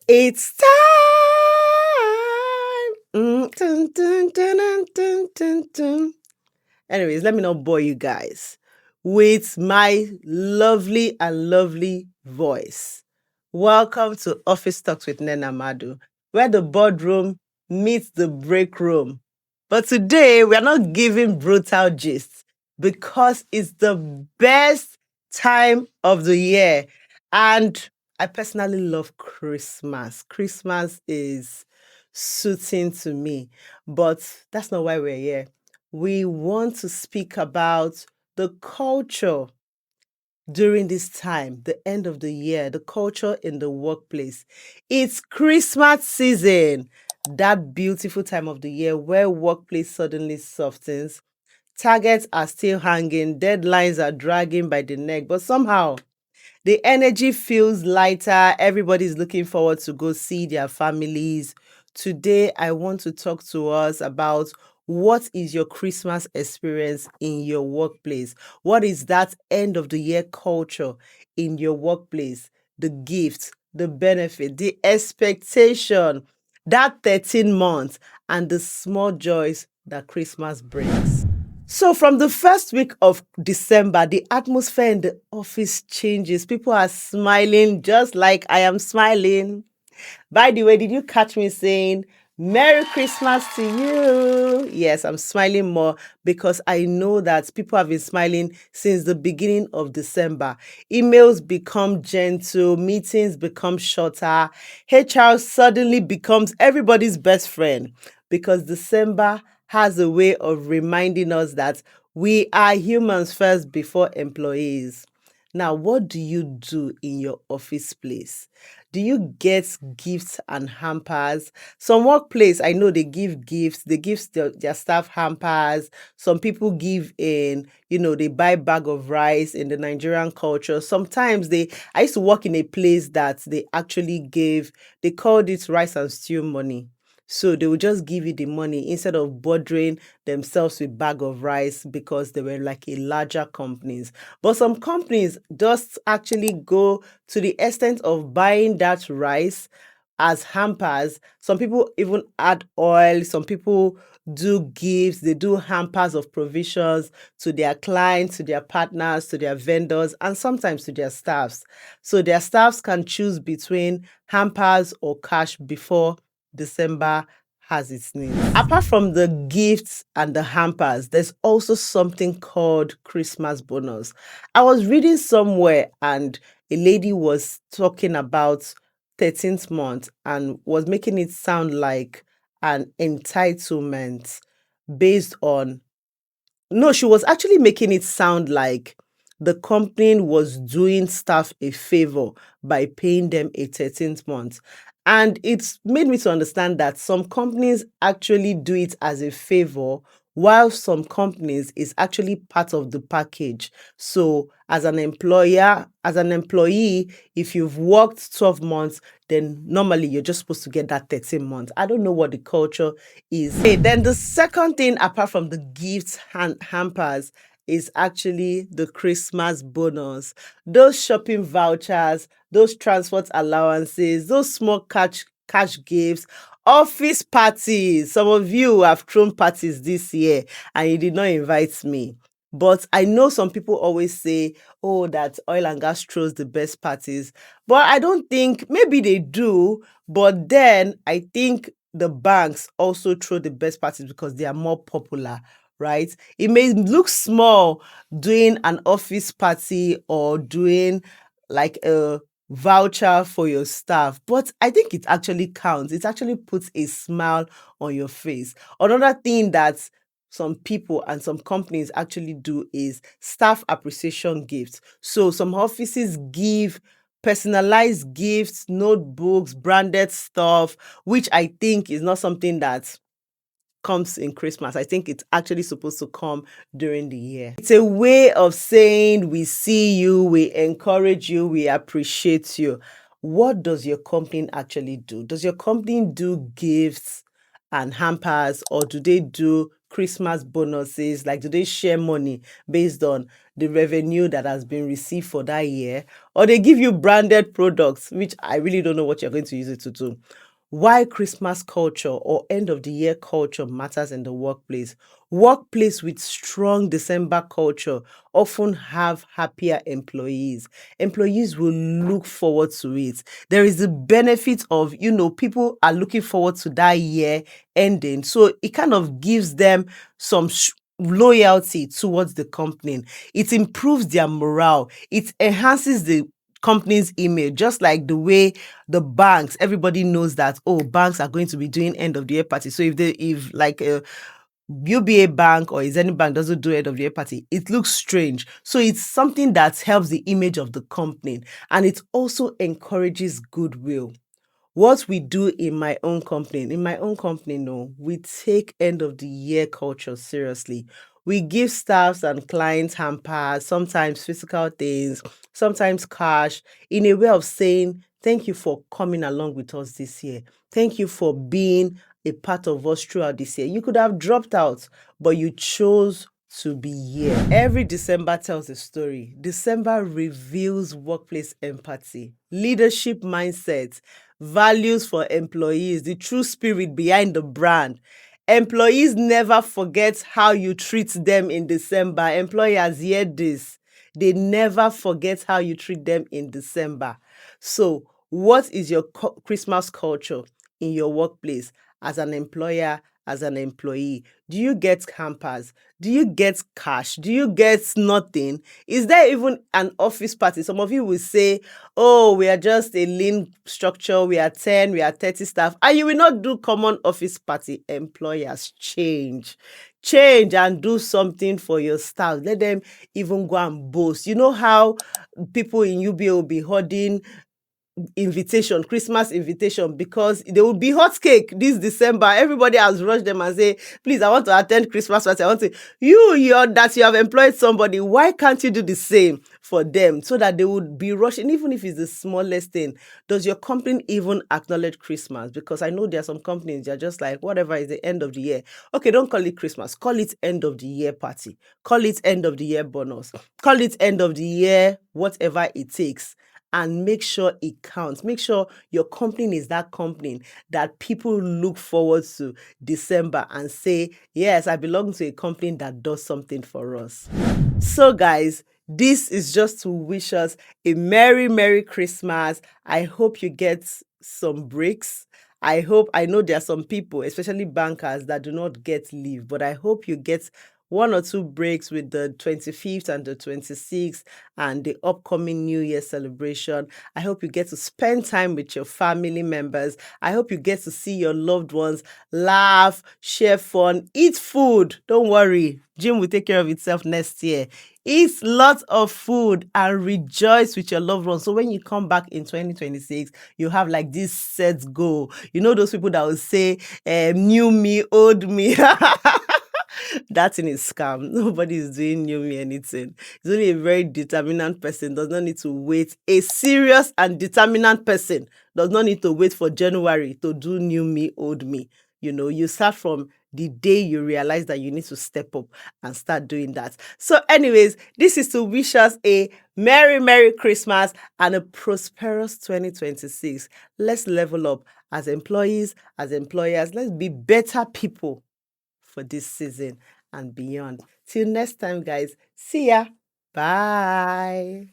It's time. Dun, dun, dun, dun, dun, dun, dun. Anyways, let me not bore you guys with my lovely voice. Welcome to Office Talks with Nnenna Madu, where the boardroom meets the break room. But today we are not giving brutal gist because it's the best time of the year. And I personally love Christmas. Christmas is suiting to me, but that's not why we're here. We want to speak about the culture during this time, the end of the year, the culture in the workplace. It's Christmas season, that beautiful time of the year where workplace suddenly softens. Targets are still hanging, deadlines are dragging by the neck, but somehow the energy feels lighter. Everybody's looking forward to go see their families. Today, I want to talk to us about what is your Christmas experience in your workplace? What is that end of the year culture in your workplace? The gifts, the benefit, the expectation, that 13 months, and the small joys that Christmas brings. So, from the first week of December, the atmosphere in the office changes. People are smiling just like I am smiling. By the way, did you catch me saying Merry Christmas to you? Yes, I'm smiling more because I know that people have been smiling since the beginning of December. Emails become gentle, meetings become shorter, HR suddenly becomes everybody's best friend because December has a way of reminding us that we are humans first before employees. Now, what do you do in your office place? Do you get gifts and hampers? Some workplace, I know they give gifts. They give their staff hampers. Some people give they buy bag of rice in the Nigerian culture. Sometimes I used to work in a place that they actually they called it rice and stew money. So they would just give you the money instead of bothering themselves with bag of rice because they were like a larger companies. But some companies just actually go to the extent of buying that rice as hampers. Some people even add oil. Some people do gifts. They do hampers of provisions to their clients, to their partners, to their vendors, and sometimes to their staffs. So their staffs can choose between hampers or cash before December has its name. Apart from the gifts and the hampers, there's also something called Christmas bonus. I was reading somewhere and a lady was talking about 13th month and was making it sound like an entitlement based on no, she was actually making it sound like the company was doing staff a favor by paying them a 13th month. And it's made me to understand that some companies actually do it as a favor, while some companies is actually part of the package. So as an employer, as an employee, if you've worked 12 months, then normally you're just supposed to get that 13 months. I don't know what the culture is. Okay, then the second thing, apart from the gifts hampers, is actually the Christmas bonus. Those shopping vouchers, those transport allowances, those small cash gifts, office parties. Some of you have thrown parties this year and you did not invite me. But I know some people always say, oh, that oil and gas throws the best parties. But I don't think, maybe they do, but then I think the banks also throw the best parties because they are more popular, right? It may look small doing an office party or doing like a voucher for your staff, but I think it actually counts. It actually puts a smile on your face. Another thing that some people and some companies actually do is staff appreciation gifts. So some offices give personalized gifts, notebooks, branded stuff, which I think is not something that comes in Christmas. I think it's actually supposed to come during the year. It's a way of saying we see you, we encourage you, we appreciate you. What does your company actually do? Does your company do gifts and hampers, or do they do Christmas bonuses? Like, do they share money based on the revenue that has been received for that year, or they give you branded products, which I really don't know what you're going to use it to do. Why Christmas culture or end of the year culture matters in the workplace. Workplace with strong December culture often have happier employees. Employees will look forward to it. There is the benefit of, people are looking forward to that year ending. So it kind of gives them some loyalty towards the company. It improves their morale. It enhances the company's image, just like the way the banks, everybody knows that, oh, banks are going to be doing end of the year party. So if like a UBA bank or is any bank doesn't do end of the year party, it looks strange. So it's something that helps the image of the company, and it also encourages goodwill. What we do in my own company, no, we take end of the year culture seriously. We give staffs and clients hampers, sometimes physical things, sometimes cash, in a way of saying, thank you for coming along with us this year. Thank you for being a part of us throughout this year. You could have dropped out, but you chose to be here. Every December tells a story. December reveals workplace empathy, leadership mindset, values for employees, the true spirit behind the brand. Employees never forget how you treat them in December. Employers hear this. They never forget how you treat them in December. So, what is your Christmas culture in your workplace as an employer, as an employee? Do you get hampers? Do you get cash? Do you get nothing? Is there even an office party? Some of you will say, oh, we are just a lean structure. We are 10, we are 30 staff. And you will not do common office party. Employers, change and do something for your staff. Let them even go and boast. You know how people in UBA will be hoarding Christmas invitation, because there will be hot cake this December. Everybody has rushed them and say, please, I want to attend Christmas party. I want to, that you have employed somebody, why can't you do the same for them, so that they would be rushing, even if it's the smallest thing? Does your company even acknowledge Christmas? Because I know there are some companies, they're just like, whatever is the end of the year. Okay, don't call it Christmas. Call it end of the year party. Call it end of the year bonus. Call it end of the year, whatever it takes. And make sure it counts. Make sure your company is that company that people look forward to December and say, yes, I belong to a company that does something for us. So guys, this is just to wish us a Merry Christmas. I hope you get some breaks. I know there are some people, especially bankers, that do not get leave, but I hope you get one or two breaks with the 25th and the 26th and the upcoming New Year celebration. I hope you get to spend time with your family members. I hope you get to see your loved ones, laugh, share fun, eat food. Don't worry, gym will take care of itself next year. Eat lots of food and rejoice with your loved ones. So when you come back in 2026, you have like this set goal. You know those people that will say, new me, old me. That thing is scam. Nobody is doing new me anything. It's only a very determined person does not need to wait. A serious and determined person does not need to wait for January to do new me, old me. You start from the day you realize that you need to step up and start doing that. So anyways, this is to wish us a Merry Christmas and a prosperous 2026. Let's level up as employees, as employers. Let's be better people for this season and beyond. Till next time, guys. See ya. Bye.